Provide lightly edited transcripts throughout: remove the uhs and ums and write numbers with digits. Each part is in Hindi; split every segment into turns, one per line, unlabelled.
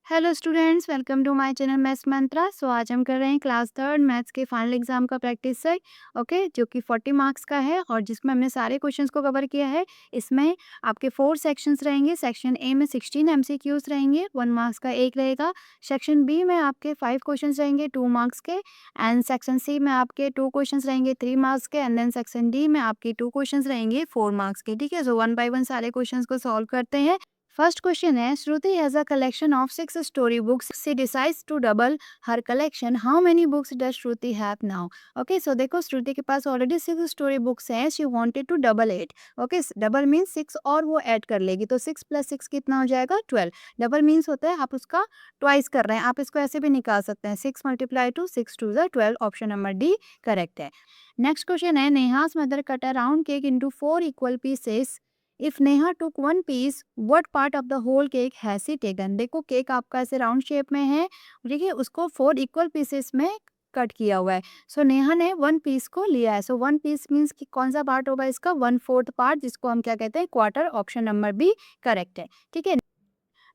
Hello students, welcome to my channel maths mantra. So आज हम कर रहे हैं क्लास थर्ड मैथ्स के फाइनल एग्जाम का प्रैक्टिस सेट। ओके, जो कि 40 मार्क्स का है और जिसमें हमने सारे क्वेश्चंस को कवर किया है। इसमें आपके 4 सेक्शंस रहेंगे। सेक्शन ए में 16 एमसीक्यूज रहेंगे, 1 मार्क्स का एक रहेगा। सेक्शन बी में आपके 5 क्वेश्चंस रहेंगे 2 मार्क्स के। एंड सेक्शन सी में आपके 2 क्वेश्चंस रहेंगे 3 मार्क्स के। एंड देन सेक्शन डी में आपके 2 क्वेश्चंस रहेंगे 4 मार्क्स के। ठीक है, सो वन बाय वन सारे क्वेश्चंस को सॉल्व करते हैं। फर्स्ट क्वेश्चन है, Shruti has a collection of 6 story books. She decides to double her collection. How many books does Shruti have now? Okay, so देखो श्रुति के पास ऑलरेडी 6 स्टोरी बुक्स हैं। She wanted to double it. Okay, double means 6 और वो ऐड कर लेगी, तो 6 + 6 कितना हो जाएगा? 12। डबल मीन्स होता है आप उसका ट्वाइस कर रहे हैं। आप इसको ऐसे भी निकाल सकते हैं, 6 × 2 6 2 12। ऑप्शन नंबर डी करेक्ट है। नेक्स्ट क्वेश्चन है, Neha's mother cut a round cake into 4 equal pieces. If Neha took 1 piece, what part of the whole cake has she taken? देखो केक आपका ऐसे राउंड शेप में है, देखिए उसको 4 इक्वल पीसेस में कट किया हुआ है। सो नेहा ने 1 पीस को लिया है। सो 1 पीस मीन्स कि कौन सा पार्ट होगा इसका? 1/4 पार्ट, जिसको हम क्या कहते हैं? Quarter. Option number B correct है। ठीक है,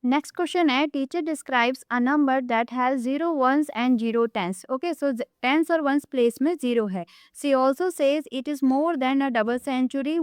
नेक्स्ट क्वेश्चन है, teacher describes a number that has 0 ones and 0 tens. Okay, so tens और वंस प्लेस में 0 है। C also says it is more than a double century.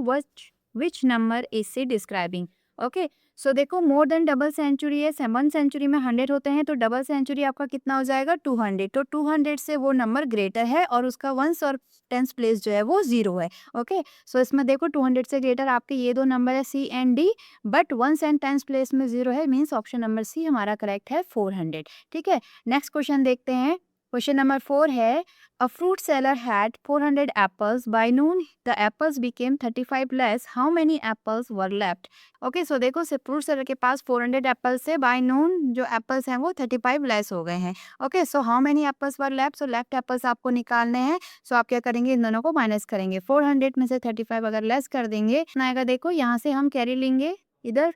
Which number is C describing? Okay, so देखो मोर देन डबल सेंचुरी है। 7 सेंचुरी में 100 होते हैं, तो डबल सेंचुरी आपका कितना हो जाएगा? 200। तो 200 से वो नंबर ग्रेटर है और उसका वंस और टेंस प्लेस जो है वो 0 है। ओके, सो इसमें देखो 200 से ग्रेटर आपके ये दो नंबर है C and D, but ones and tens place में 0 है, मीन्स ऑप्शन नंबर सी हमारा करेक्ट है, 400। ठीक है, नेक्स्ट क्वेश्चन देखते हैं। क्वेश्चन नंबर 4 है, a fruit seller had 400 apples. By noon the apples became 35 less. How many apples were left? Okay, so देखो फ्रूट सेलर के पास 400 एप्पल्स से बाय नून जो एप्पल्स हैं वो 35 लेस हो गए हैं। Okay, so how many apples were left? So left apples आपको निकालने हैं। सो आप क्या करेंगे? इन दोनों को माइनस करेंगे। 400 में से 35 अगर लेस कर देंगे, कितना आएगा? देखो यहाँ से हम कैरी लेंगे इधर,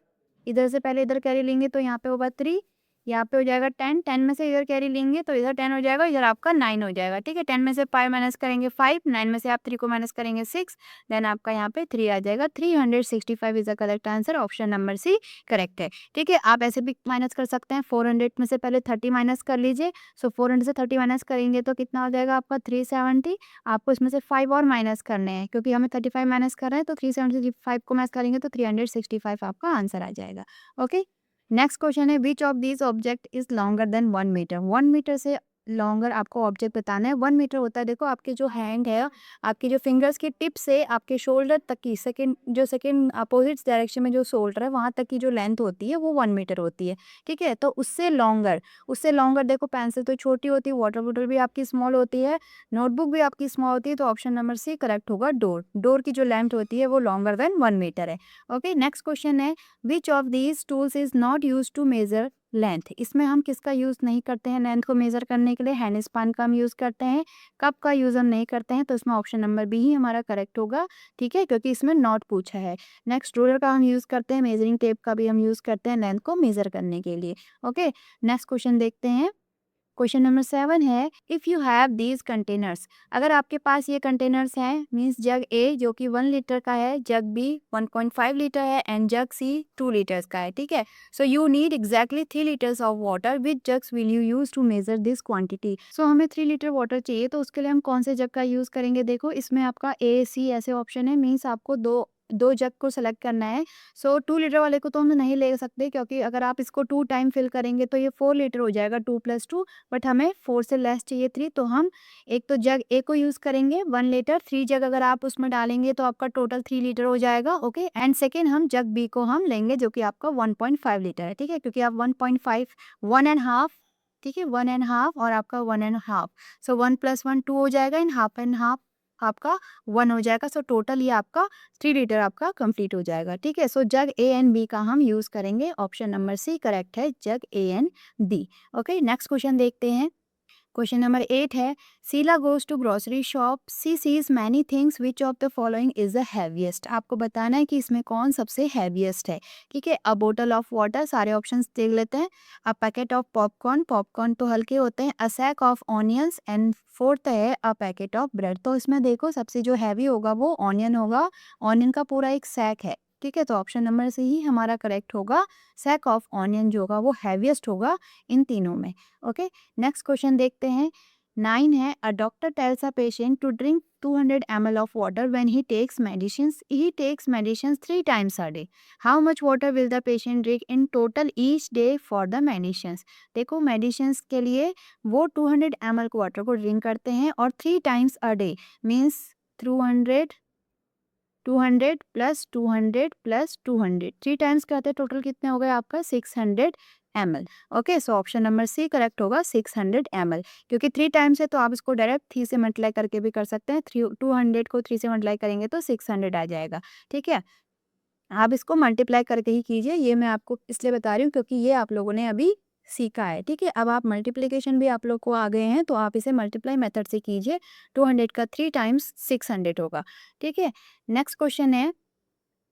इधर से पहले इधर कैरी लेंगे तो यहाँ पे होगा 3, यहाँ पे हो जाएगा 10। 10 में से इधर कैरी लेंगे तो इधर 10 हो जाएगा, इधर आपका 9 हो जाएगा। ठीक है, 10 में से 5 माइनस करेंगे 5, 9 में से आप 3 को माइनस करेंगे 6, देन आपका यहाँ पे 3 आ जाएगा। 365 is the correct answer. Option number C correct है। ठीक है, आप ऐसे भी माइनस कर सकते हैं। 400 में से पहले 30 माइनस कर लीजिए। सो 400 से 30 माइनस करेंगे तो कितना हो जाएगा आपका? 370। आपको इसमें से 5 और माइनस करने हैं, क्योंकि हमें 35 माइनस कर रहे हैं, तो 375 को माइनस करेंगे तो 365 आपका आंसर आ जाएगा। ओके, नेक्स्ट क्वेश्चन है, which of these object is longer than 1 मीटर? 1 मीटर से लॉन्गर आपको ऑब्जेक्ट बताना है। 1 मीटर होता है, देखो आपके जो हैंड है, आपकी जो फिंगर्स की टिप से आपके शोल्डर तक की सेकंड अपोजिट डायरेक्शन में जो शोल्डर है वहां तक की जो लेंथ होती है वो 1 मीटर होती है। ठीक है, तो उससे लॉन्गर देखो, पेंसिल तो छोटी होती है, वाटर बॉटल भी आपकी स्मॉल होती है, नोटबुक भी आपकी स्मॉल होती है, तो ऑप्शन नंबर सी करेक्ट होगा। डोर की जो लेंथ होती है वो लॉन्गर देन 1 मीटर है। ओके, नेक्स्ट क्वेश्चन है, which of these tools is not use to measure length? इसमें हम किसका यूज नहीं करते हैं लेंथ को मेजर करने के लिए? हैंड स्पान का हम यूज करते हैं। कप का यूज हम नहीं करते हैं, तो इसमें ऑप्शन नंबर बी ही हमारा करेक्ट होगा। ठीक है, क्योंकि इसमें नॉट पूछा है। नेक्स्ट, रूलर का हम यूज करते हैं। मेजरिंग टेप का भी हम यूज करते हैं लेंथ को मेजर करने के लिए। ओके, नेक्स्ट क्वेश्चन देखते हैं। क्वेश्चन नंबर 7 है, if you have these containers. अगर आपके पास ये कंटेनर्स हैं, मीन्स जग ए जो कि 1 लीटर का है, जग बी 1.5 लीटर है एंड जग सी 2 लीटर्स का है। ठीक है, so you need exactly 3 litres of water. Which jugs will you use to measure this quantity? So हमें 3 लीटर वाटर चाहिए, तो उसके लिए हम कौन से जग का यूज करेंगे? देखो इसमें आपका ए सी ऐसे ऑप्शन है, मीन्स आपको दो दो जग को सेलेक्ट करना है। सो 2 लीटर वाले को तो हम नहीं ले सकते, क्योंकि अगर आप इसको 2 टाइम फिल करेंगे तो ये 4 लीटर हो जाएगा, 2 + 2। बट हमें 4 से लेस चाहिए 3, तो हम एक तो जग ए को यूज़ करेंगे 1 लीटर। 3 जग अगर आप उसमें डालेंगे तो आपका टोटल 3 लीटर हो जाएगा। ओके, एंड सेकेंड हम जग बी को हम लेंगे जो कि आपका 1.5 लीटर है। ठीक है, क्योंकि आप 1.5 1 एंड हाफ, ठीक है, 1 एंड हाफ और आपका 1 एंड हाफ, सो 1 + 1 2 हो जाएगा, एंड हाफ आपका 1 हो जाएगा। सो टोटल ये आपका 3 लीटर आपका कंप्लीट हो जाएगा। ठीक है, सो जग ए एंड बी का हम यूज़ करेंगे। ऑप्शन नंबर सी करेक्ट है, jug A and D. Okay, next question देखते हैं। क्वेश्चन नंबर 8 है, Sheela goes to grocery shop. She sees many things, which of the following is the heaviest? आपको बताना है कि इसमें कौन सबसे हैवीएस्ट है। ठीक है, अ बोटल ऑफ वाटर, सारे ऑप्शंस देख लेते हैं। A packet of popcorn, popcorn तो हल्के होते हैं। A sack of onions, and fourth है अ पैकेट ऑफ ब्रेड। तो इसमें देखो सबसे जो हैवी होगा वो ऑनियन होगा। ऑनियन का पूरा एक सैक है। ठीक है, तो ऑप्शन नंबर सी ही हमारा करेक्ट होगा। सैक ऑफ ऑनियन जो होगा वो हैवीएस्ट होगा इन तीनों में। ओके, नेक्स्ट क्वेश्चन देखते हैं। 9 है, a doctor tells a patient to drink 200 ml of water when he takes medicine 3 times a day. How much water will the patient drink in total each day for the medicine. देखो मेडिसिन के लिए वो 200 ml वाटर को ड्रिंक करते हैं और 3 times a day means 200 200 plus 200 plus 200 3 times करते हैं, टोटल कितने हो गए आपका 600 ml। Okay, so option number C correct होगा 600 ml, क्योंकि 3 टाइम्स है तो आप इसको डायरेक्ट 3 से मल्टीप्लाई करके भी कर सकते हैं। 200 को 3 से मल्टीप्लाई करेंगे तो 600 आ जाएगा। ठीक है, आप इसको मल्टीप्लाई करके ही कीजिए, ये मैं आपको इसलिए बता रही हूँ क्योंकि ये आप लोगों ने अभी सीखा है। ठीक है, अब आप मल्टीप्लिकेशन भी आप लोग को आ गए हैं तो आप इसे मल्टीप्लाई मेथड से कीजिए। 200 का 3 टाइम्स 600 होगा। ठीक है, नेक्स्ट क्वेश्चन है,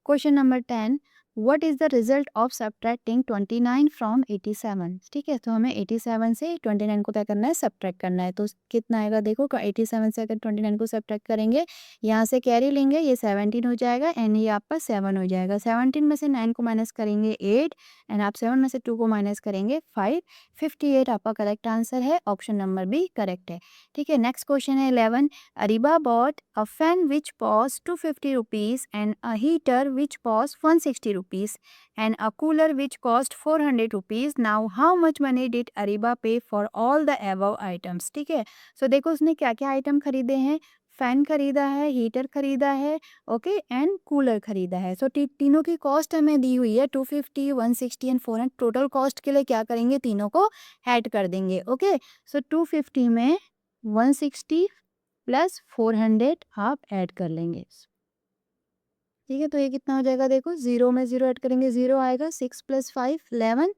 question number 10, what is the result of subtracting 29 from 87। ठीक है, तो हमें 87 से 29 को क्या करना है, सब्ट्रैक्ट करना है। तो कितना आएगा देखो, 87 से अगर 29 को सब्ट्रैक्ट करेंगे, यहाँ से कैरी लेंगे, ये 17 हो जाएगा एंड ये आपका 7 हो जाएगा। 17 में से 9 को माइनस करेंगे 8 एंड आप 7 में से 2 को माइनस करेंगे 5। 58 आपका करेक्ट आंसर है, ऑप्शन नंबर बी करेक्ट है। ठीक है, नेक्स्ट क्वेश्चन है 11, Ariba bought a fan which cost 250 rupees and a heater which cost 160 rupees and a cooler which cost 400 rupees. Now how much money did Ariba pay for all the above items? ठीक है, सो देखो उसने क्या क्या आइटम खरीदे हैं। फैन खरीदा है, हीटर खरीदा है, ओके एंड कूलर खरीदा है। सो तीनों की कॉस्ट हमें दी हुई है 250, 160 एंड 400। टोटल कॉस्ट के लिए क्या करेंगे, तीनों को ऐड कर देंगे। ओके, सो 250 में 160 प्लस 400 आप ऐड कर लेंगे। ठीक है, तो ये कितना हो जाएगा देखो, 0 में 0 ऐड करेंगे 0 आएगा। 6 प्लस 5 11,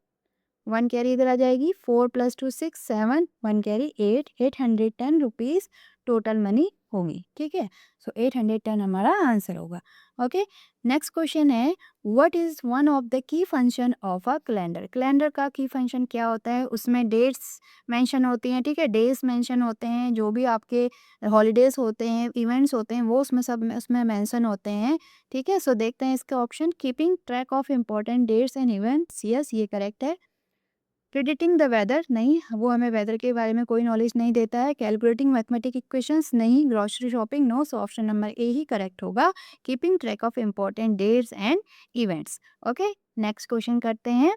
1 कैरी इधर आ जाएगी। 4 plus 2 6 7, 1 carry 8, 810 rupees total money होगी। ठीक है, सो 810 हमारा आंसर होगा। ओके, नेक्स्ट क्वेश्चन है, what is one of the key function of a calendar. Calendar का की फंक्शन क्या होता है, उसमें डेट्स मेंशन होती हैं। ठीक है, डेज मेंशन होते हैं, जो भी आपके हॉलीडेज होते हैं, इवेंट्स होते हैं, वो उसमें सब में उसमें मेंशन होते हैं। ठीक है, सो देखते हैं इसका option, keeping track of important dates and events, yes ये करेक्ट है। प्रिडिक्टिंग द वेदर, नहीं वो हमें वेदर के बारे में कोई नॉलेज नहीं देता है। कैलकुलेटिंग मैथमेटिक इक्वेशंस, नहीं। Grocery shopping, no. So option number A ही करेक्ट होगा, keeping track of important dates and events. Okay, next question करते हैं।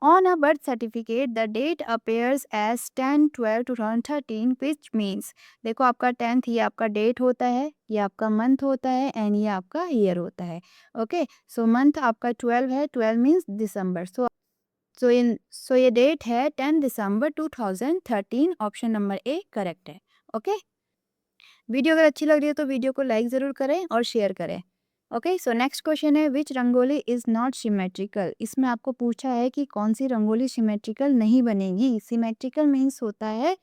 On a birth certificate, the date appears as 10/12/2013, which means देखो आपका 10th ये आपका डेट होता है, ये आपका मंथ होता है एंड ये आपका ईयर होता है। ओके, सो मंथ आपका 12 है, 12 मीन्स दिसंबर। सो ये डेट है 10 दिसंबर 2013, ऑप्शन नंबर ए करेक्ट है। ओके, वीडियो अगर अच्छी लग रही है तो वीडियो को लाइक ज़रूर करें और शेयर करें। ओके, सो नेक्स्ट क्वेश्चन है, विच रंगोली इज़ नॉट सिमेट्रिकल। इसमें आपको पूछा है कि कौन सी रंगोली सिमेट्रिकल नहीं बनेगी। सिमेट्रिकल मीन्स होता है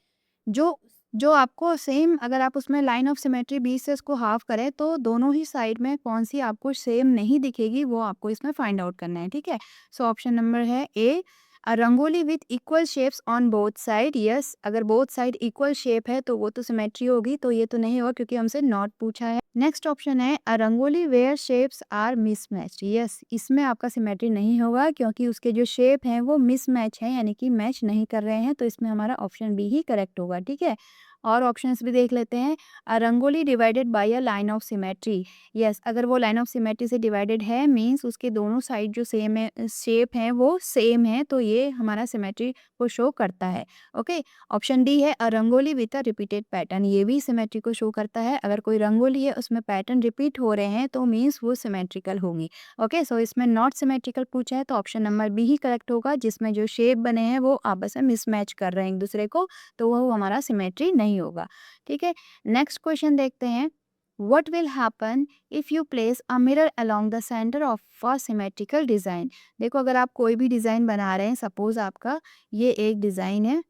जो जो आपको सेम, अगर आप उसमें लाइन ऑफ सिमेट्री बीच से उसको हाफ करें तो दोनों ही साइड में कौन सी आपको सेम नहीं दिखेगी, वो आपको इसमें फाइंड आउट करना है। ठीक है, सो ऑप्शन नंबर है A, a rangoli with equal shapes on both side. Yes, अगर बोथ साइड इक्वल शेप है तो वो तो सिमेट्री होगी, तो ये तो नहीं होगा क्योंकि हमसे नॉट पूछा है। नेक्स्ट ऑप्शन है, a rangoli where shapes are mismatched. Yes, इसमें आपका सिमेट्री नहीं होगा क्योंकि उसके जो शेप हैं वो मिसमैच हैं, यानी कि मैच नहीं कर रहे हैं, तो इसमें हमारा ऑप्शन बी ही करेक्ट होगा। ठीक है, और ऑप्शंस भी देख लेते हैं। A rangoli divided by a line of symmetry. Yes, अगर वो लाइन ऑफ सिमेट्री से डिवाइडेड है मीन्स उसके दोनों साइड जो सेम है, शेप हैं वो सेम है, तो ये हमारा सिमेट्री को शो करता है। ओके, ऑप्शन डी है, a rangoli with a repeated pattern. ये भी सिमेट्री को शो करता है, अगर कोई रंगोली है उसमें पैटर्न रिपीट हो रहे हैं तो मीन्स वो सिमेट्रिकल होंगी। ओके, सो इसमें नॉट सिमेट्रिकल पूछा है तो ऑप्शन नंबर बी ही करेक्ट होगा, जिसमें जो शेप बने हैं वो आपस में मिसमैच कर रहे हैं एक दूसरे को, तो वो हमारा सिमेट्री नहीं होगा। ठीक है, नेक्स्ट क्वेश्चन देखते हैं। What will happen if you place a mirror along the center of a symmetrical design? देखो अगर आप कोई भी डिज़ाइन बना रहे हैं, सपोज आपका ये एक डिज़ाइन है।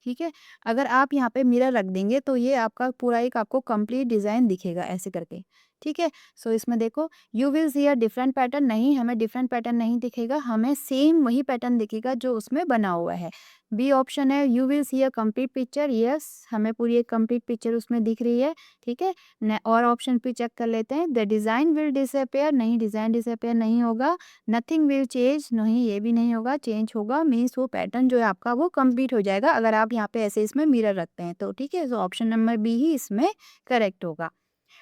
ठीक है, अगर आप यहाँ पे मिरर रख देंगे तो ये आपका पूरा एक आपको कंप्लीट डिज़ाइन दिखेगा ऐसे करके। ठीक है। सो इसमें देखो you will see a different pattern, नहीं हमें डिफरेंट पैटर्न नहीं दिखेगा, हमें सेम वही पैटर्न दिखेगा जो उसमें बना हुआ है। बी ऑप्शन है you will see a complete picture, yes हमें पूरी एक कंप्लीट पिक्चर उसमें दिख रही है। ठीक है। और ऑप्शन पे चेक कर लेते हैं, द डिज़ाइन विल डिसअपेयर, नहीं डिज़ाइन डिसअपेयर नहीं होगा। नथिंग विल चेंज, नहीं ये भी नहीं होगा, चेंज होगा मीन्स वो पैटर्न जो है आपका वो कंप्लीट हो जाएगा अगर आप यहाँ पे ऐसे इसमें मिरर रखते हैं तो। ठीक है। तो ऑप्शन नंबर बी ही इसमें करेक्ट होगा।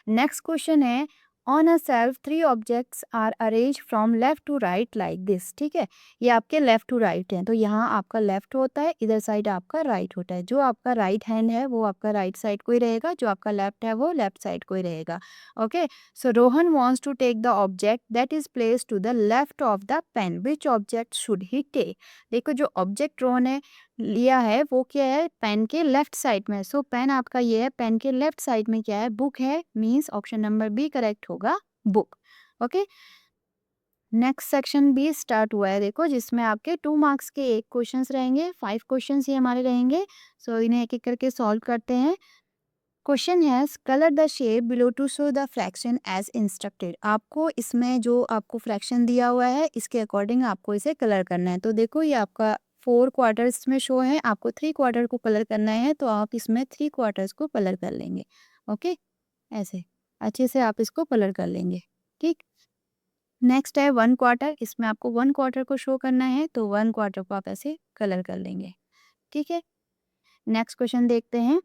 नेक्स्ट क्वेश्चन है, on a shelf three objects are arrange from left to right like this. ठीक है। ये आपके लेफ्ट टू राइट हैं, तो यहाँ आपका लेफ्ट होता है, इधर साइड आपका राइट होता है। जो आपका राइट हैंड है वो आपका राइट साइड को ही रहेगा, जो आपका लेफ्ट है वो लेफ्ट साइड को ही रहेगा। Okay. So Rohan wants to take the object that is place to the left of the pen, which object should he take. देखो जो ऑब्जेक्ट रोहन ने लिया है वो क्या है, पेन के लेफ्ट साइड में। सो पेन आपका ये है, पेन के लेफ्ट साइड में क्या है, बुक है, means option number B correct होगा, बुक। ओके। नेक्स्ट सेक्शन भी स्टार्ट हुआ है देखो, जिसमें आपके 2 मार्क्स के 1 क्वेश्चंस रहेंगे, 5 क्वेश्चंस ये हमारे रहेंगे। सो इन्हें एक एक करके सॉल्व करते हैं। क्वेश्चन है, colour the shape below to show the fraction as instructed. आपको इसमें जो आपको फ्रैक्शन दिया हुआ है इसके अकॉर्डिंग आपको इसे कलर करना है। तो देखो ये आपका 4 क्वार्टर्स में शो है, आपको 3 क्वार्टर को कलर करना है, तो आप इसमें 3 क्वार्टर्स को कलर कर लेंगे। ओके, ऐसे अच्छे से आप इसको कलर कर लेंगे। ठीक। नेक्स्ट है 1 क्वार्टर, इसमें आपको 1 क्वार्टर को शो करना है, तो 1 क्वार्टर को आप ऐसे कलर कर लेंगे। ठीक है। नेक्स्ट क्वेश्चन देखते हैं,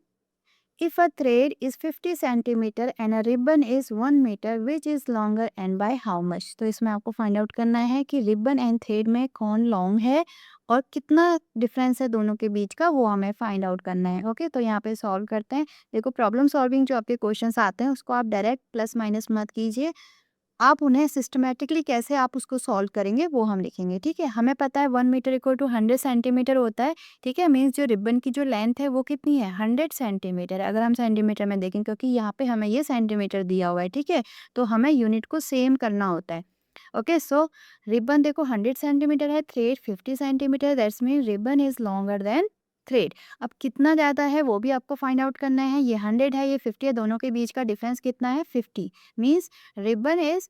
if a thread is 50 centimeter and a ribbon is 1 meter, which is longer and by how much? तो इसमें आपको फाइंड आउट करना है कि रिबन एंड थ्रेड में कौन लॉन्ग है और कितना डिफरेंस है दोनों के बीच का, वो हमें फाइंड आउट करना है। ओके, तो यहाँ पे सॉल्व करते हैं। देखो प्रॉब्लम सॉल्विंग जो आपके क्वेश्चंस आते हैं उसको आप डायरेक्ट प्लस माइनस मत कीजिए, आप उन्हें सिस्टमैटिकली कैसे आप उसको सॉल्व करेंगे वो हम लिखेंगे। ठीक है। हमें पता है 1 मीटर इक्वल टू 100 सेंटीमीटर होता है। ठीक है। मीन्स जो रिबन की जो लेंथ है वो कितनी है, 100 सेंटीमीटर। अगर हम सेंटीमीटर में देखें, क्योंकि यहाँ पे हमें ये सेंटीमीटर दिया हुआ है। ठीक है। तो हमें यूनिट को सेम करना होता है। ओके। सो रिबन देखो 100 सेंटीमीटर है, thread 50 centimetre, that's mean ribbon is longer then thread. अब कितना ज़्यादा है वो भी आपको फाइंड आउट करना है। ये 100 है, ये 50 है, दोनों के बीच का डिफरेंस कितना है, 50। Means ribbon is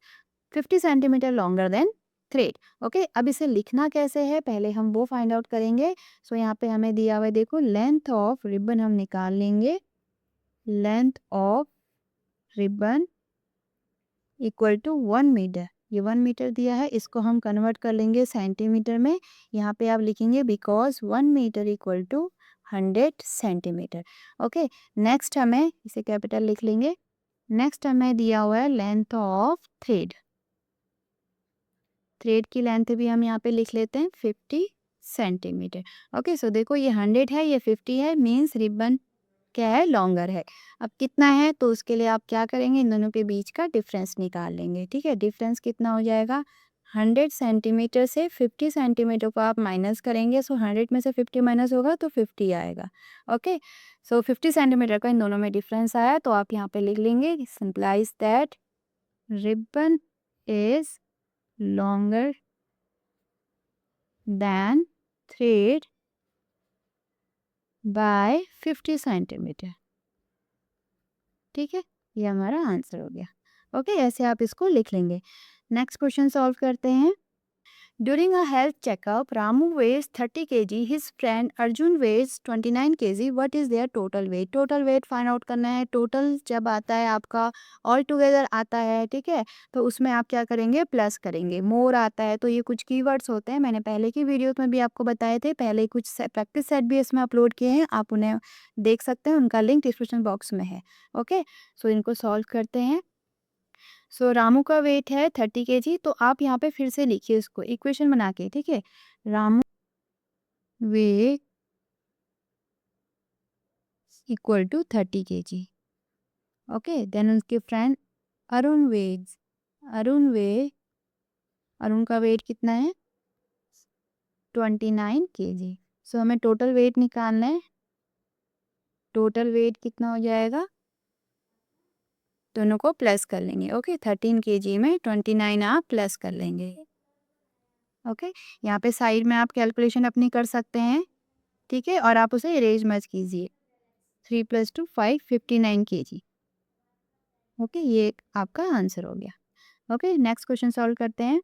50 centimetre longer than thread. Okay, अब इसे लिखना कैसे है पहले हम वो फाइंड आउट करेंगे। सो यहाँ पे हमें दिया हुआ है देखो, लेंथ ऑफ रिबन हम निकाल लेंगे, length of ribbon equal to 1 metre. ये 1 मीटर दिया है, इसको हम कन्वर्ट कर लेंगे सेंटीमीटर में। यहाँ पे आप लिखेंगे because 1 metre equal to 100 centimetre. Okay. Next हमें इसे कैपिटल लिख लेंगे। नेक्स्ट हमें दिया हुआ है लेंथ ऑफ थ्रेड, थ्रेड की लेंथ भी हम यहाँ पे लिख लेते हैं 50 सेंटीमीटर। ओके। सो देखो ये 100 है, ये 50 है, मीन्स रिबन क्या है, लॉन्गर है। अब कितना है तो उसके लिए आप क्या करेंगे, इन दोनों के बीच का डिफरेंस निकाल लेंगे। ठीक है। डिफरेंस कितना हो जाएगा, 100 सेंटीमीटर से 50 सेंटीमीटर को आप माइनस करेंगे। सो 100 में से 50 माइनस होगा तो 50 आएगा। ओके। सो 50 सेंटीमीटर का इन दोनों में डिफरेंस आया, तो आप यहाँ पे लिख लेंगे, simplifies that ribbon is longer than thread by 50 centimetre. ठीक है। ये हमारा आंसर हो गया। ओके, ऐसे आप इसको लिख लेंगे। नेक्स्ट क्वेश्चन सॉल्व करते हैं। During a health checkup, Ramu weighs 30 kg, his friend Arjun weighs 29 kg. What is their total weight? Total weight find out करना है। टोटल जब आता है आपका ऑल टुगेदर आता है, ठीक है, तो उसमें आप क्या करेंगे, प्लस करेंगे। मोर आता है तो ये कुछ कीवर्ड्स होते हैं, मैंने पहले की वीडियोस में भी आपको बताए थे, पहले कुछ प्रैक्टिस सेट भी इसमें अपलोड किए हैं, आप उन्हें देख सकते हैं, उनका लिंक डिस्क्रिप्शन बॉक्स में है। ओके। सो इनको सॉल्व करते हैं। सो रामू का वेट है 30 केजी, तो आप यहाँ पे फिर से लिखिए इसको इक्वेशन बना के। ठीक है। Ramu weight equal to 30 KG. Okay. Then उसके फ्रेंड अरुण वेट्स, अरुण का वेट कितना है, 29 केजी। सो हमें टोटल वेट निकालना है। टोटल वेट कितना हो जाएगा, दोनों को प्लस कर लेंगे। ओके। 13 केजी में 29 आप प्लस कर लेंगे। ओके। यहाँ पे साइड में आप कैलकुलेशन अपनी कर सकते हैं। ठीक है। और आप उसे इरेज मत कीजिए। 3 + 2 5, 59 केजी। ओके, ये आपका आंसर हो गया। ओके, नेक्स्ट क्वेश्चन सॉल्व करते हैं।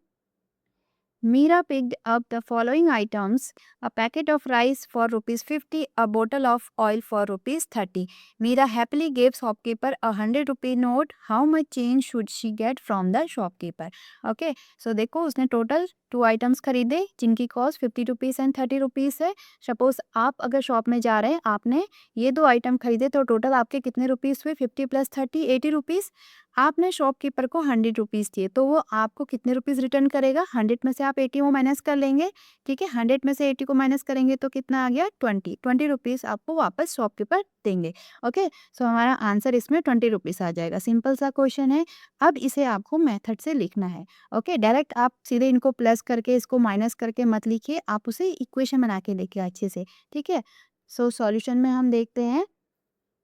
Meera picked up the following items: a packet of rice for rupees 50, a bottle of oil for rupees 30. Meera happily gave shopkeeper a 100 rupee note. How much change should she get from the shopkeeper? Okay, so देखो उसने टोटल 2 आइटम्स खरीदे जिनकी कॉस्ट 50 रुपीज़ एंड 30 रुपीज़ है। सपोज आप अगर शॉप में जा रहे हैं, आपने ये 2 आइटम खरीदे तो टोटल आपके कितने रुपीज़ हुए? 50 प्लस 30 80 रुपीज़। आपने शॉपकीपर को 100 रुपीज़ दिए तो वो आपको कितने रुपीज़ रिटर्न करेगा? 100 में से आप 80 वो माइनस कर लेंगे, ठीक है। 100 में से 80 को माइनस करेंगे तो कितना आ गया? 20 रुपीज़ आपको वापस शॉपकीपर देंगे। ओके, सो हमारा आंसर इसमें 20 रुपीज़ आ जाएगा। सिंपल सा क्वेश्चन है। अब इसे आपको मेथड से लिखना है। ओके, डायरेक्ट आप सीधे इनको प्लस करके इसको माइनस करके मत लिखिए, आप उसे इक्वेशन बना के लिखिए अच्छे से, ठीक है। सो सॉल्यूशन में हम देखते हैं।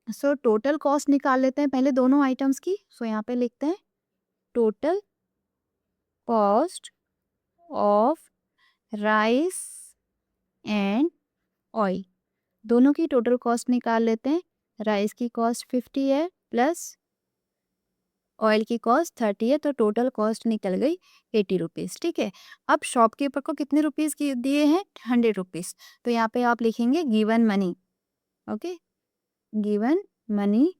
सो टोटल कॉस्ट निकाल लेते हैं पहले दोनों आइटम्स की। सो यहाँ पे लिखते हैं total cost of rice and oil. दोनों की टोटल कॉस्ट निकाल लेते हैं। राइस की कॉस्ट 50 है प्लस ऑयल की कॉस्ट 30 है, तो टोटल कॉस्ट निकल गई 80 रुपीज़, ठीक है। अब शॉपकीपर को कितने रुपीज़ की दिए हैं? 100 रुपीज़। तो यहाँ पे आप लिखेंगे given money. Okay, given money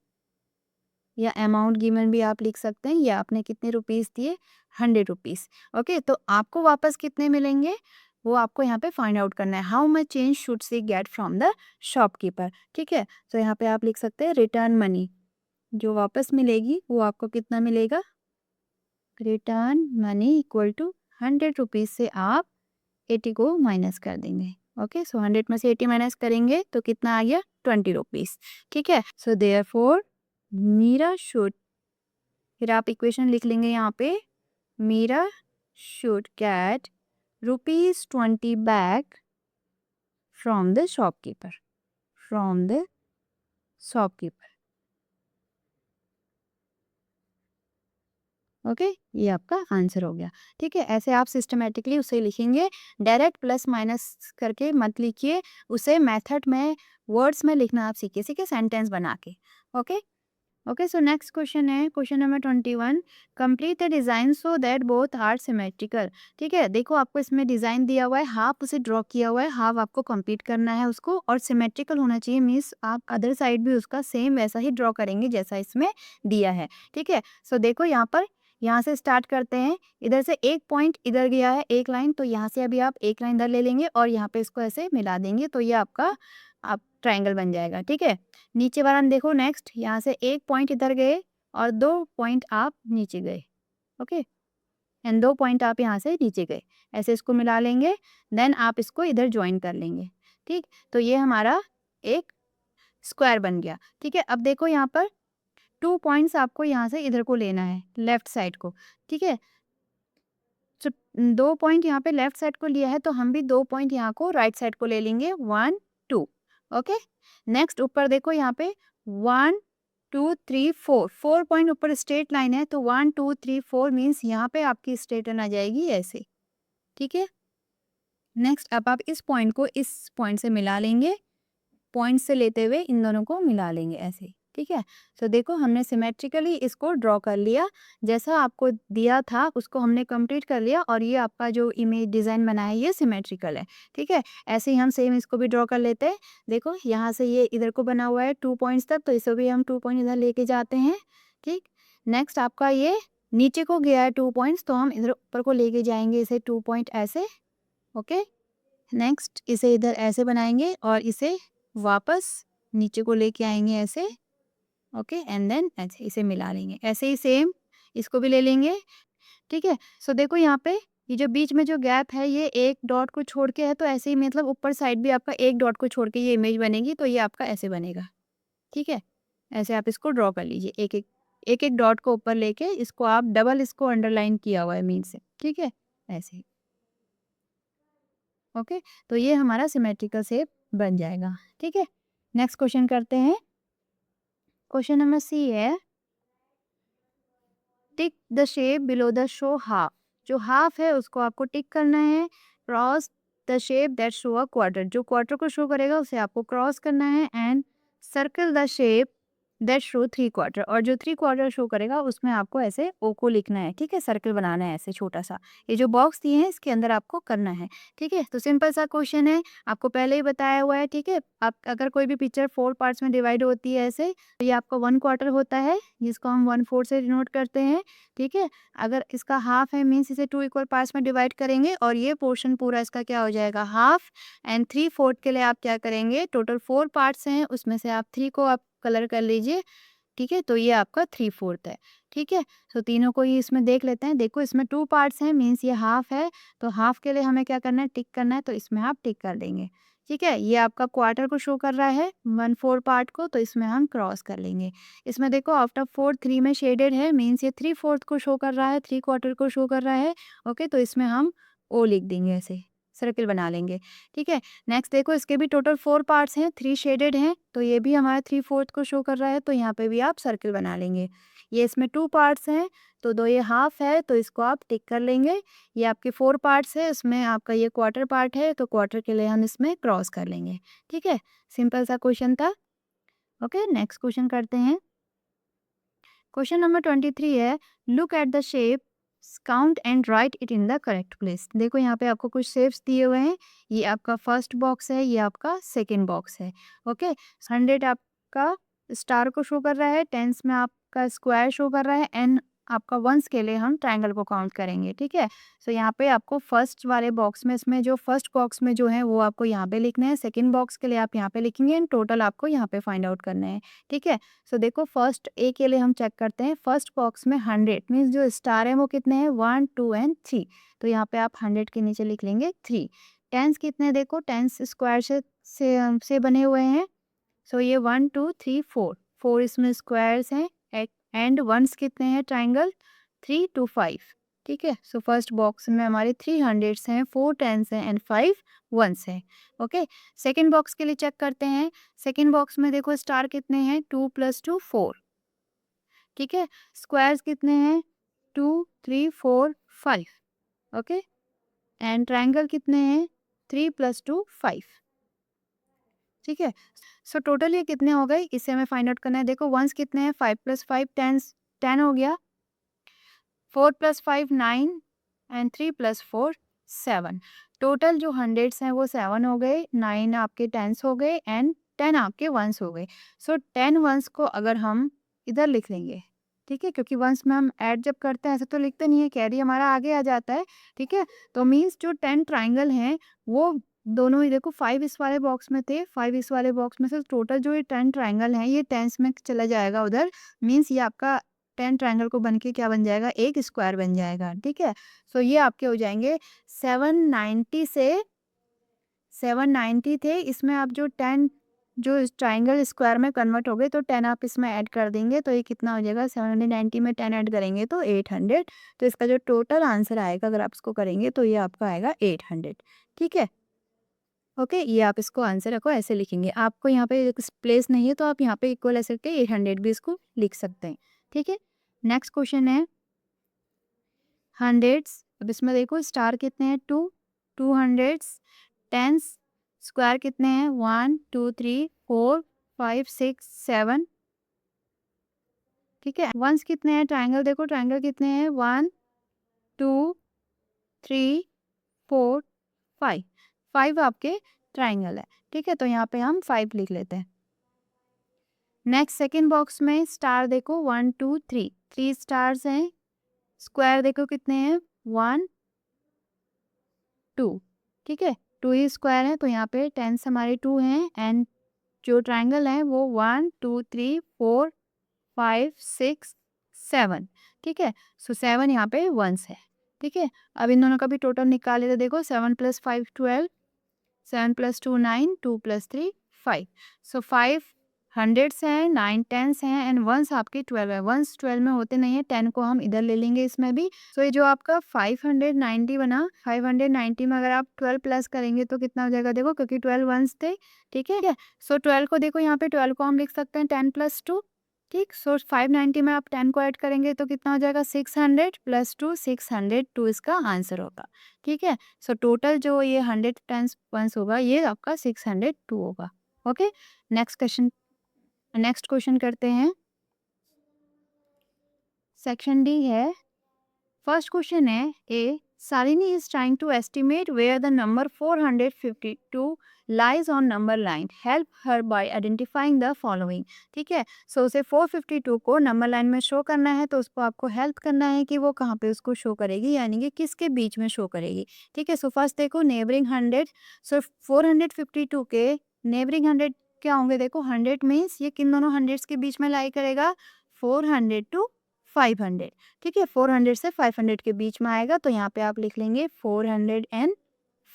या अमाउंट गिवन भी आप लिख सकते हैं। या आपने कितने रुपीज़ दिए? 100 रुपीज़। ओके, तो आपको वापस कितने मिलेंगे वो आपको यहाँ पे फाइंड आउट करना है। How much change should see get from the shopkeeper, ठीक है। तो यहाँ पे आप लिख सकते हैं रिटर्न मनी, जो वापस मिलेगी वो आपको कितना मिलेगा? Return money equal to 100 rupees से आप 80 को माइनस कर देंगे। ओके, सो 100 में से 80 माइनस करेंगे तो कितना आ गया? 20 रुपीज़, ठीक है। सो देयरफॉर मीरा शुड, फिर आप इक्वेशन लिख लेंगे यहाँ पे, Meera should get ₹20 back from the shopkeeper, from the shopkeeper. Okay, ये आपका आंसर हो गया, ठीक है। ऐसे आप सिस्टमेटिकली उसे लिखेंगे, डायरेक्ट प्लस माइनस करके मत लिखिए, उसे मेथड में वर्ड्स में लिखना आप सीखिए, सीखिए सेंटेंस बना के। Okay okay, so next question है question number 21। Complete the design so that both are symmetrical, ठीक है। देखो आपको इसमें डिज़ाइन दिया हुआ है, हाफ उसे ड्रॉ किया हुआ है, हाफ आपको कंप्लीट करना है उसको, और सिमेट्रिकल होना चाहिए, मीन्स आप अदर साइड भी उसका सेम वैसा ही ड्रॉ करेंगे जैसा इसमें दिया है, ठीक है। सो देखो यहाँ पर, यहाँ से स्टार्ट करते हैं। इधर से एक पॉइंट इधर गया है एक लाइन, तो यहाँ से अभी आप एक लाइन इधर ले लेंगे और यहाँ पे इसको ऐसे मिला देंगे, तो ये आपका आप ट्रायंगल बन जाएगा, ठीक है। नीचे वाला देखो नेक्स्ट, यहाँ से एक पॉइंट इधर गए और 2 पॉइंट आप नीचे गए, ओके, एंड 2 पॉइंट आप यहाँ से नीचे गए, ऐसे इसको मिला लेंगे। देन आप इसको इधर ज्वाइन कर लेंगे, ठीक। तो ये हमारा एक स्क्वायर बन गया, ठीक है। अब देखो यहाँ पर 2 पॉइंट्स आपको यहाँ से इधर को लेना है, लेफ्ट साइड को, ठीक है। तो 2 पॉइंट यहाँ पे लेफ्ट साइड को लिया है, तो हम भी 2 पॉइंट यहाँ को राइट साइड को ले लेंगे, 1 2। ओके, नेक्स्ट ऊपर देखो यहाँ पे 1 2 3 4, 4 पॉइंट ऊपर स्ट्रेट लाइन है, तो 1 2 3 4 मीन्स यहाँ पे आपकी स्ट्रेट लाइन आ जाएगी ऐसे, ठीक है। नेक्स्ट अब आप इस पॉइंट को इस पॉइंट से मिला लेंगे, पॉइंट से लेते हुए इन दोनों को मिला लेंगे ऐसे, ठीक है। सो देखो हमने सिमेट्रिकली इसको ड्रॉ कर लिया, जैसा आपको दिया था उसको हमने कंप्लीट कर लिया, और ये आपका जो इमेज डिज़ाइन बना है ये सिमेट्रिकल है, ठीक है। ऐसे ही हम सेम इसको भी ड्रॉ कर लेते हैं। देखो यहाँ से ये इधर को बना हुआ है 2 पॉइंट्स तक, तो इसे भी हम 2 पॉइंट इधर लेके जाते हैं, ठीक। नेक्स्ट आपका ये नीचे को गया है 2 पॉइंट्स, तो हम इधर ऊपर को लेके जाएंगे इसे 2 पॉइंट ऐसे, ओके। नेक्स्ट इसे इधर ऐसे बनाएंगे और इसे वापस नीचे को लेके आएंगे ऐसे, ओके, एंड देन ऐसे इसे मिला लेंगे, ऐसे ही सेम इसको भी ले लेंगे, ठीक है। सो देखो यहाँ पे ये जो बीच में जो गैप है ये एक डॉट को छोड़ के है, तो ऐसे ही मतलब ऊपर साइड भी आपका एक डॉट को छोड़ के ये इमेज बनेगी, तो ये आपका ऐसे बनेगा, ठीक है। ऐसे आप इसको ड्रॉ कर लीजिए, एक एक डॉट को ऊपर लेके इसको आप डबल इसको अंडरलाइन किया हुआ है मीन से, ठीक है, ऐसे ही, ओके। तो ये हमारा सिमेट्रिकल शेप बन जाएगा, ठीक है। नेक्स्ट क्वेश्चन करते हैं। क्वेश्चन नंबर सी है, tick the shape below the show half. जो हाफ है उसको आपको टिक करना है। Cross the shape that show a quarter, जो क्वार्टर को शो करेगा उसे आपको क्रॉस करना है। And circle the shape that show 3/4, और जो 3/4 शो करेगा उसमें आपको ऐसे ओ को लिखना है, ठीक है, सर्कल बनाना है ऐसे छोटा सा। ये जो बॉक्स दिए हैं इसके अंदर आपको करना है, ठीक है। तो सिंपल सा क्वेश्चन है, आपको पहले ही बताया हुआ है, ठीक है। आप अगर कोई भी पिक्चर 4 पार्ट्स में डिवाइड होती है ऐसे, तो ये आपका 1/4 होता है, जिसको हम 1/4 से डिनोट करते हैं, ठीक है। अगर इसका हाफ है मीन्स इसे 2 इक्वल पार्ट्स में डिवाइड करेंगे और ये पोर्शन पूरा इसका क्या हो जाएगा, हाफ। एंड 3/4 के लिए आप क्या करेंगे, टोटल 4 पार्ट्स हैं उसमें से आप 3 को आप कलर कर लीजिए, ठीक है। तो ये आपका 3/4 है, ठीक है। तो तीनों को ही इसमें देख लेते हैं। देखो इसमें 2 पार्ट्स हैं मीन्स ये हाफ है, तो हाफ के लिए हमें क्या करना है, टिक करना है, तो इसमें आप टिक कर देंगे, ठीक है। ये आपका क्वार्टर को शो कर रहा है 1/4 पार्ट को, तो इसमें हम क्रॉस कर लेंगे। इसमें देखो आउट ऑफ 4 3 में शेडेड है मीन्स ये 3/4 को शो कर रहा है, 3/4 को शो कर रहा है, ओके। तो इसमें हम ओ लिख देंगे, ऐसे सर्कल बना लेंगे, ठीक है। नेक्स्ट देखो इसके भी टोटल 4 पार्ट्स हैं, 3 शेडेड हैं, तो ये भी हमारा 3/4 को शो कर रहा है, तो यहाँ पे भी आप सर्कल बना लेंगे। ये इसमें 2 पार्ट्स हैं, तो दो ये हाफ है, तो इसको आप टिक कर लेंगे। ये आपके 4 पार्ट्स है, इसमें आपका ये क्वार्टर पार्ट है, तो क्वार्टर के लिए हम इसमें क्रॉस कर लेंगे, ठीक है। सिंपल सा क्वेश्चन था, ओके। नेक्स्ट क्वेश्चन करते हैं। क्वेश्चन नंबर 23 है, look at the shape, count and right it in the correct place. देखो यहाँ पे आपको कुछ शेप्स दिए हुए हैं, ये आपका फर्स्ट बॉक्स है, ये आपका सेकंड बॉक्स है, ओके। 100 आपका स्टार को शो कर रहा है, टेंस में आपका स्क्वायर शो कर रहा है, एंड आपका वंस के लिए हम ट्रायंगल को काउंट करेंगे, ठीक है। सो यहाँ पे आपको फर्स्ट वाले बॉक्स में, इसमें जो फर्स्ट बॉक्स में जो है वो आपको यहाँ पे लिखना है, सेकेंड बॉक्स के लिए आप यहाँ पे लिखेंगे, एंड टोटल आपको यहाँ पे फाइंड आउट करना है, ठीक है। सो देखो फर्स्ट ए के लिए हम चेक करते हैं, फर्स्ट बॉक्स में 100 मीन्स जो स्टार है वो कितने हैं, 1 2 एंड 3, तो यहाँ पे आप 100 के नीचे लिख लेंगे 3। टेंस कितने हैं, देखो टेंस स्क्वायर से बने हुए हैं, सो ये 1 2 3 4, 4 इसमें स्क्वायर्स हैं, एंड वंस कितने हैं ट्राइंगल, 3 2 5, ठीक है। सो फर्स्ट बॉक्स में हमारे 3 हंड्रेड्स हैं, 4 टेंस हैं एंड 5 वंस हैं, ओके। सेकेंड बॉक्स के लिए चेक करते हैं। सेकेंड बॉक्स में देखो स्टार कितने हैं, 2 + 2 4, ठीक है। स्क्वायर्स कितने हैं, 2 3 4 5, ओके। एंड ट्रायंगल कितने हैं, 3 + 2 5, ठीक है। सो टोटल ये कितने हो गए, इसे हमें फाइंड आउट करना है। देखो वंस कितने हैं, 5 + 5 10 हो गया, 4 + 5 9 एंड 3 + 4 7। टोटल जो हंड्रेड्स हैं वो 7 हो गए, 9 आपके टेंस हो गए एंड 10 आपके वंस हो गए। सो 10 वंस को अगर हम इधर लिख लेंगे, ठीक है, क्योंकि वंस में हम ऐड जब करते हैं ऐसे तो लिखते नहीं है, कैरी हमारा आगे आ जाता है, ठीक है। तो मीन्स जो 10 ट्राइंगल हैं वो दोनों ही देखो 5 इस वाले बॉक्स में थे, 5 इस वाले बॉक्स में से टोटल जो ये 10 ट्राइंगल हैं ये टेंस में चला जाएगा उधर, मीन्स ये आपका 10 ट्रायंगल को बन के क्या बन जाएगा, एक स्क्वायर बन जाएगा, ठीक है। सो ये आपके हो जाएंगे 790 से 790 थे, इसमें आप जो 10 जो इस ट्रायंगल स्क्वायर में कन्वर्ट हो गए तो 10 आप इसमें ऐड कर देंगे, तो ये कितना हो जाएगा, 790 में 10 ऐड करेंगे तो 800। तो इसका जो टोटल आंसर आएगा अगर आप इसको करेंगे तो ये आपका आएगा 800, ठीक है, ओके। ये आप इसको आंसर रखो, ऐसे लिखेंगे। आपको यहाँ पे प्लेस नहीं है तो आप यहाँ पे इक्वल ऐसे करके 800 भी इसको लिख सकते हैं, ठीक है। नेक्स्ट क्वेश्चन है हंड्रेड्स। अब इसमें देखो स्टार कितने हैं, 2 2 हंड्रेड्स, टेंस स्क्वायर कितने हैं, 1 2 3 4 5 6 7, ठीक है। वंस कितने हैं, ट्रायंगल देखो ट्रायंगल कितने हैं, 1 2 3 4 5, 5 आपके ट्रायंगल है, ठीक है। तो यहाँ पे हम 5 लिख लेते हैं। नेक्स्ट सेकेंड बॉक्स में स्टार देखो 1 2 3, 3 स्टार्स हैं, स्क्वायर देखो कितने हैं, 1 2, ठीक है। 2 ही स्क्वायर है तो यहाँ पे टेंस हमारे 2 हैं एंड जो ट्रायंगल है वो 1 2 3 4 5 6 7, ठीक है। सो 7 यहाँ पे वंस है, ठीक है। अब इन दोनों का भी टोटल निकाल लेते, देखो 7 + 5 12, 7 + 2 9, 2 + 3 5। सो 5 हंड्रेड्स हैं, 9 टेंस हैं एंड वंस आपके 12 है। वंस 12 में होते नहीं है, 10 को हम इधर ले लेंगे इसमें भी। सो ये जो आपका 590 बना, 590 में अगर आप 12 प्लस करेंगे तो कितना हो जाएगा, देखो क्योंकि 12 वंस थे, ठीक है। सो 12 को देखो यहाँ पे 12 को हम लिख सकते हैं 10 + 2, ठीक। सो 590 में आप 10 को ऐड करेंगे तो कितना हो जाएगा, 600 + 2 602 इसका आंसर होगा, ठीक है। सो टोटल जो ये 100 टेंस वंस होगा ये आपका 602 होगा, okay. Next question next question करते हैं। सेक्शन डी है। फर्स्ट क्वेश्चन है ए, Salini is trying to estimate where the number 452 lies on number line. Help her by identifying the following. ठीक है, सो उसे 452 को नंबर लाइन में शो करना है, तो उसको आपको हेल्प करना है कि वो कहाँ पे उसको शो करेगी, यानी कि किसके बीच में शो करेगी। ठीक है, सो फर्स्ट देखो नेबरिंग 100, सो 452 के नेबरिंग 100 क्या होंगे, देखो 100 मीन्स ये किन दोनों हंड्रेड्स के बीच में लाई करेगा, 400 टू 500। ठीक है, 400 से 500 के बीच में आएगा, तो यहाँ पे आप लिख लेंगे 400 एंड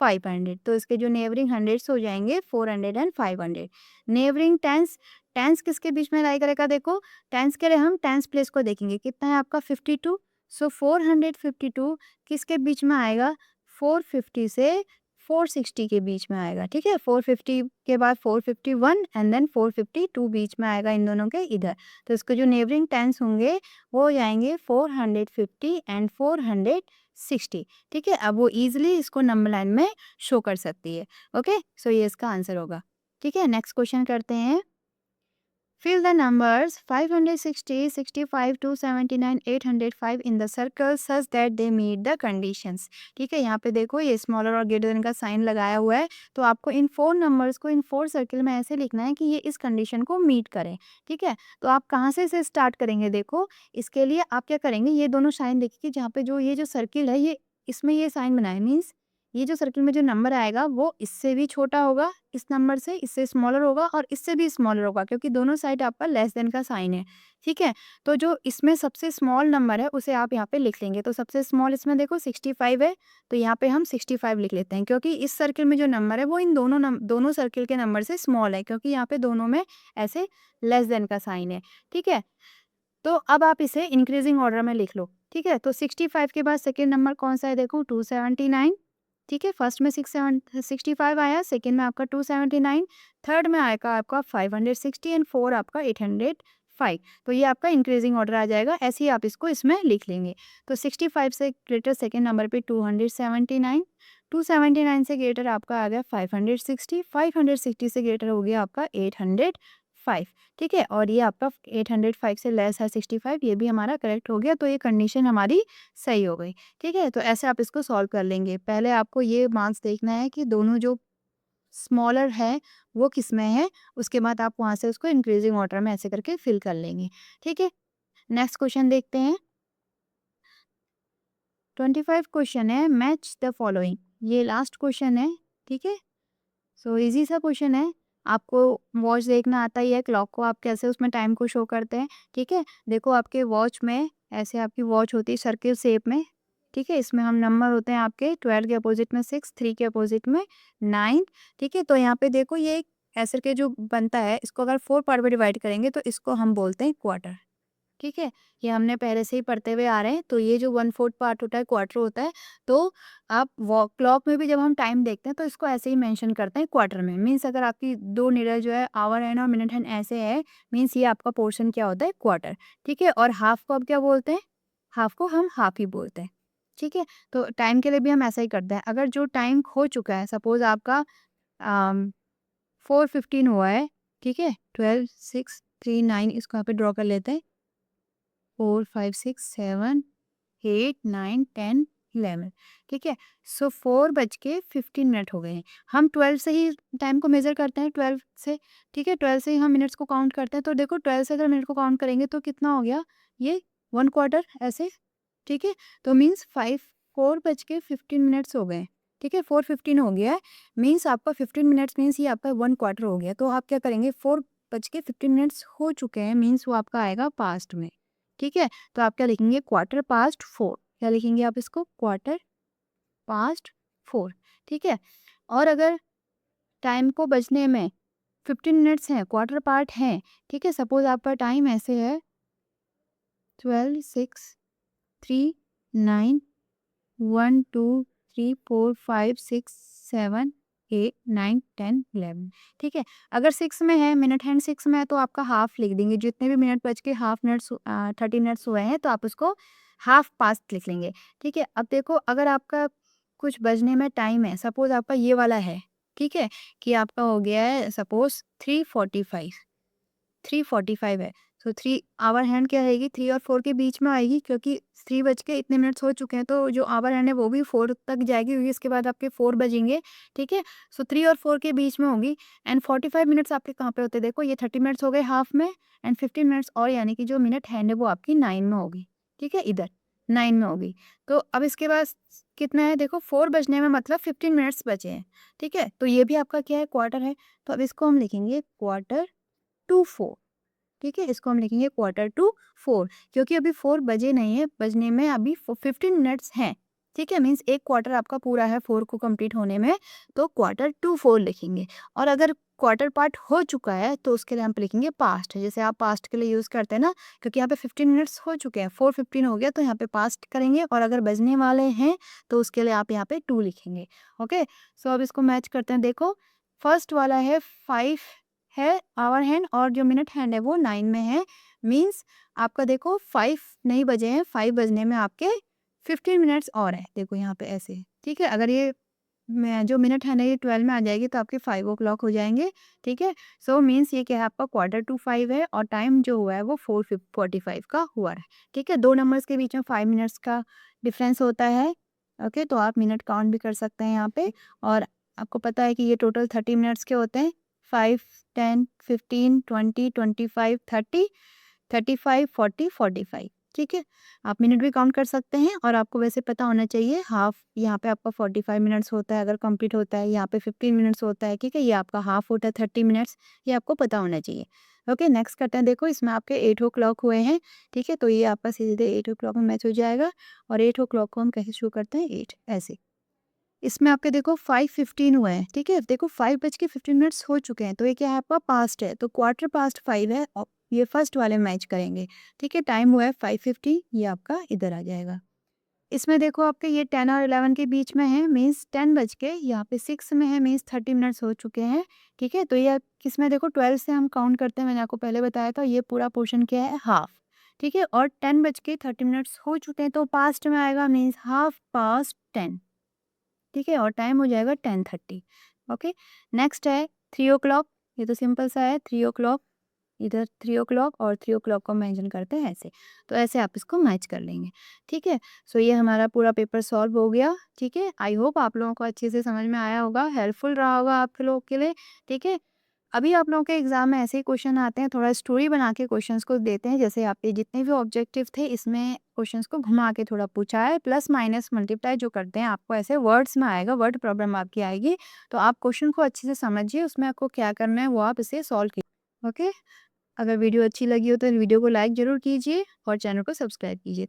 500, तो इसके जो नेबरिंग हंड्रेड्स हो जाएंगे 400 एंड 500। नेबरिंग टेंस, टेंस किसके बीच में लाई करेगा, देखो टेंस के लिए हम टेंस प्लेस को देखेंगे, कितना है आपका 52, सो 452 किसके बीच में आएगा, 450 से 460 के बीच में आएगा। ठीक है, 450 के बाद 451 एंड देन 452 बीच में आएगा इन दोनों के इधर, तो इसके जो नेबरिंग टेंस होंगे वो हो जाएंगे 450 एंड 460। ठीक है, अब वो इजीली इसको नंबर लाइन में शो कर सकती है। ओके, सो ये इसका आंसर होगा। ठीक है, नेक्स्ट क्वेश्चन करते हैं। Fill the numbers 560, 65, 279, 805 in the circle such that they meet the conditions. ठीक है, यहाँ पे देखो ये स्मॉलर और ग्रेटर देन का साइन लगाया हुआ है, तो आपको इन 4 नंबर्स को इन 4 सर्किल में ऐसे लिखना है कि ये इस कंडीशन को मीट करें। ठीक है, तो आप कहाँ से इसे स्टार्ट करेंगे, देखो इसके लिए आप क्या करेंगे, ये दोनों साइन देखिए जहाँ पे जो ये जो सर्किल है ये इसमें ये साइन बनाए, मीन्स ये जो सर्किल में जो नंबर आएगा वो इससे भी छोटा होगा, इस नंबर से इससे स्मॉलर होगा और इससे भी स्मॉलर होगा, क्योंकि दोनों साइड आपका लेस देन का साइन है। ठीक है, तो जो इसमें सबसे स्मॉल नंबर है उसे आप यहाँ पे लिख लेंगे, तो सबसे स्मॉल इसमें देखो 65 है, तो यहाँ पे हम 65 लिख लेते हैं, क्योंकि इस सर्किल में जो नंबर है वो इन दोनों सर्किल के नंबर से स्मॉल है, क्योंकि यहाँ पे दोनों में ऐसे लेस देन का साइन है। ठीक है, तो अब आप इसे इंक्रीजिंग ऑर्डर में लिख लो। ठीक है, तो 65 के बाद सेकेंड नंबर कौन सा है, देखो 279। ठीक है, फर्स्ट में 65 आया, सेकेंड में आपका 279, थर्ड में आएगा आपका 560 एंड 4 आपका 805। तो ये आपका इंक्रीजिंग ऑर्डर आ जाएगा, ऐसे ही आप इसको इसमें लिख लेंगे। तो 65 से ग्रेटर सेकेंड नंबर पे 279, 279 से ग्रेटर आपका आ गया 560, 560 से ग्रेटर हो गया आपका 805। ठीक है, और ये आपका 805 से लेस है 65, ये भी हमारा करेक्ट हो गया, तो ये कंडीशन हमारी सही हो गई। ठीक है, तो ऐसे आप इसको सॉल्व कर लेंगे। पहले आपको ये मार्क्स देखना है कि दोनों जो स्मॉलर है वो किस में है, उसके बाद आप वहाँ से उसको इंक्रीजिंग ऑर्डर में ऐसे करके फिल कर लेंगे। ठीक है, नेक्स्ट क्वेश्चन देखते हैं। 25 क्वेश्चन है, मैच द फॉलोइंग, ये लास्ट क्वेश्चन है। ठीक है, सो इजी सा क्वेश्चन है, आपको वॉच देखना आता ही है, क्लॉक को आप कैसे उसमें टाइम को शो करते हैं। ठीक है, देखो आपके वॉच में ऐसे आपकी वॉच होती है सर्किल शेप में। ठीक है, इसमें हम नंबर होते हैं आपके 12 के अपोजिट में 6, 3 के अपोजिट में 9। ठीक है, तो यहाँ पे देखो ये ऐसे के जो बनता है, इसको अगर 4 पार्ट में डिवाइड करेंगे तो इसको हम बोलते हैं क्वार्टर। ठीक है, ये हमने पहले से ही पढ़ते हुए आ रहे हैं, तो ये जो 1/4 पार्ट होता है क्वार्टर होता है। तो आप क्लॉक में भी जब हम टाइम देखते हैं तो इसको ऐसे ही मेंशन करते हैं क्वार्टर में, मीन्स अगर आपकी 2 निडल जो है आवर हैंड और मिनट हैंड ऐसे है, मीन्स ये आपका पोर्शन क्या होता है, क्वार्टर। ठीक है, और हाफ को अब क्या बोलते हैं, हाफ को हम हाफ ही बोलते हैं। ठीक है, तो टाइम के लिए भी हम ऐसा ही करते हैं, अगर जो टाइम खो चुका है, सपोज आपका 4:15 हुआ है। ठीक है, 12, 6, 3, 9 इसको यहाँ पे ड्रॉ कर लेते हैं, 4, 5, 6, 7, 8, 9, 10, 11। ठीक है, सो 4:15 हो गए हैं। हम 12 से ही टाइम को मेज़र करते हैं, 12 से। ठीक है, 12 से ही हम मिनट्स को काउंट करते हैं, तो देखो 12 से अगर मिनट को काउंट करेंगे तो कितना हो गया, ये 1 क्वार्टर ऐसे। ठीक है, तो मीन्स 4:15 हो गए। ठीक है, 4:15 हो गया है, मीन्स आपका 15 मिनट्स मीन्स ये आपका 1 क्वार्टर हो गया। तो आप क्या करेंगे, 4:15 हो चुके हैं, मीन्स वो आपका आएगा पास्ट में। ठीक है, तो आप क्या लिखेंगे, क्वार्टर पास्ट 4, क्या लिखेंगे आप इसको, क्वार्टर पास्ट 4। ठीक है, और अगर टाइम को बचने में 15 मिनट्स हैं, क्वार्टर पार्ट हैं। ठीक है, सपोज आपका टाइम ऐसे है 12, 6, 3, 9, 1, 2, 3, 4, 5, 6, 7, 8, 9, 10, 11। ठीक है, अगर 6 में है, मिनट हैंड 6 में है, तो आपका हाफ लिख देंगे, जितने भी मिनट बच के हाफ मिनट्स 30 मिनट्स हुए हैं तो आप उसको हाफ पास्ट लिख लेंगे। ठीक है, अब देखो अगर आपका कुछ बजने में टाइम है, सपोज आपका ये वाला है। ठीक है, कि आपका हो गया है सपोज 3:45, 3:45 है। सो 3 आवर हैंड क्या रहेगी, 3 और 4 के बीच में आएगी, क्योंकि 3 बज के इतने मिनट्स हो चुके हैं, तो जो आवर हैंड है वो भी 4 तक जाएगी, क्योंकि इसके बाद आपके 4 बजेंगे, ठीक है? सो 3 और 4 के बीच में होगी। एंड 45 मिनट्स आपके कहाँ पे होते हैं, देखो ये 30 मिनट्स हो गए हाफ में, एंड 15 मिनट्स और, यानी कि जो मिनट हैंड है वो आपकी 9 में होगी, ठीक है? इधर 9 में होगी। तो अब इसके बाद कितना है, देखो 4 बजने में मतलब 15 मिनट्स बचे हैं, ठीक है? तो ये भी आपका क्या है, क्वार्टर है। तो अब इसको हम लिखेंगे क्वार्टर टू 4, ठीक है? इसको हम लिखेंगे क्वार्टर टू 4, क्योंकि अभी 4 बजे नहीं है, बजने में अभी 15 मिनट्स हैं, ठीक है? मीन्स एक क्वार्टर आपका पूरा है 4 को कंप्लीट होने में, तो क्वार्टर टू 4 लिखेंगे। और अगर क्वार्टर पार्ट हो चुका है तो उसके लिए हम लिखेंगे पास्ट, जैसे आप पास्ट के लिए यूज़ करते हैं ना, क्योंकि यहाँ पे 15 मिनट्स हो चुके हैं, 4:15 हो गया, तो यहाँ पे पास्ट करेंगे, और अगर बजने वाले हैं तो उसके लिए आप यहाँ पे 2 लिखेंगे, ओके? सो अब इसको मैच करते हैं। देखो फर्स्ट वाला है 5 है आवर हैंड, और जो मिनट हैंड है वो 9 में है। मीन्स आपका देखो 5 नहीं बजे हैं, 5 बजने में आपके 15 मिनट्स और है। देखो यहाँ पे ऐसे, ठीक है? अगर ये मैं जो मिनट है ना ये 12 में आ जाएगी, तो आपके 5 ओ क्लॉक हो जाएंगे, ठीक है? सो मीन्स ये क्या है, आपका क्वार्टर टू 5 है, और टाइम जो हुआ है वो 4:45 का हुआ है, ठीक है? 2 नंबर्स के बीच में 5 मिनट्स का डिफरेंस होता है, ओके? तो आप मिनट काउंट भी कर सकते हैं यहाँ पे। और आपको पता है कि ये टोटल 30 मिनट्स के होते हैं, 5, 10, 15, 20, 25, 30, 35, 40, 45, ठीक है? आप मिनट भी काउंट कर सकते हैं, और आपको वैसे पता होना चाहिए हाफ यहाँ पे आपका 45 मिनट्स होता है अगर कंप्लीट होता है, यहाँ पे 15 मिनट्स होता है, ठीक है? ये आपका हाफ होता है 30 मिनट्स, ये आपको पता होना चाहिए। ओके, नेक्स्ट करते हैं। देखो इसमें आपके 8 ओ क्लॉक हुए हैं, ठीक है? तो ये आपका सीधे 8 ओ क्लॉक में मैच हो जाएगा, और 8 ओ क्लॉक को हम कैसे शो करते हैं, 8 ऐसे। इसमें आपके देखो 5:15 हुए हैं, ठीक है? देखो 5 बज के 15 मिनट्स हो चुके हैं, तो ये क्या है, आपका पास्ट है, तो क्वार्टर पास्ट 5 है, और ये फर्स्ट वाले मैच करेंगे, ठीक है? टाइम हुआ है 5:50, ये आपका इधर आ जाएगा। इसमें देखो आपके ये 10 और 11 के बीच में है, मीन्स 10 बज के यहाँ पे 6 में है, मीन्स 30 मिनट्स हो चुके हैं, ठीक है? तो ये किसमें, देखो 12 से हम काउंट करते हैं, मैंने आपको पहले बताया था, ये पूरा पोर्शन क्या है, हाफ, ठीक है? और 10 बज के 30 मिनट्स हो चुके हैं, तो पास्ट में आएगा, मीन्स हाफ पास्ट 10, ठीक है? और टाइम हो जाएगा 10:30, ओके? नेक्स्ट है 3 ओ क्लॉक, ये तो सिंपल सा है, 3 ओ क्लॉक, इधर 3 ओ क्लॉक, और 3 ओ क्लॉक को मेंशन करते हैं ऐसे, तो ऐसे आप इसको मैच कर लेंगे, ठीक है? सो ये हमारा पूरा पेपर सॉल्व हो गया, ठीक है? आई होप आप लोगों को अच्छे से समझ में आया होगा, हेल्पफुल रहा होगा आप लोगों के लिए, ठीक है? अभी आप लोगों के एग्ज़ाम में ऐसे ही क्वेश्चन आते हैं, थोड़ा स्टोरी बना के क्वेश्चंस को देते हैं, जैसे आपके जितने भी ऑब्जेक्टिव थे इसमें क्वेश्चंस को घुमा के थोड़ा पूछा है, प्लस माइनस मल्टीप्लाई जो करते हैं आपको ऐसे वर्ड्स में आएगा, वर्ड प्रॉब्लम आपकी आएगी, तो आप क्वेश्चन को अच्छे से समझिए, उसमें आपको क्या करना है वो आप इसे सॉल्व कीजिए, ओके? अगर वीडियो अच्छी लगी हो तो वीडियो को लाइक ज़रूर कीजिए, और चैनल को सब्सक्राइब कीजिए।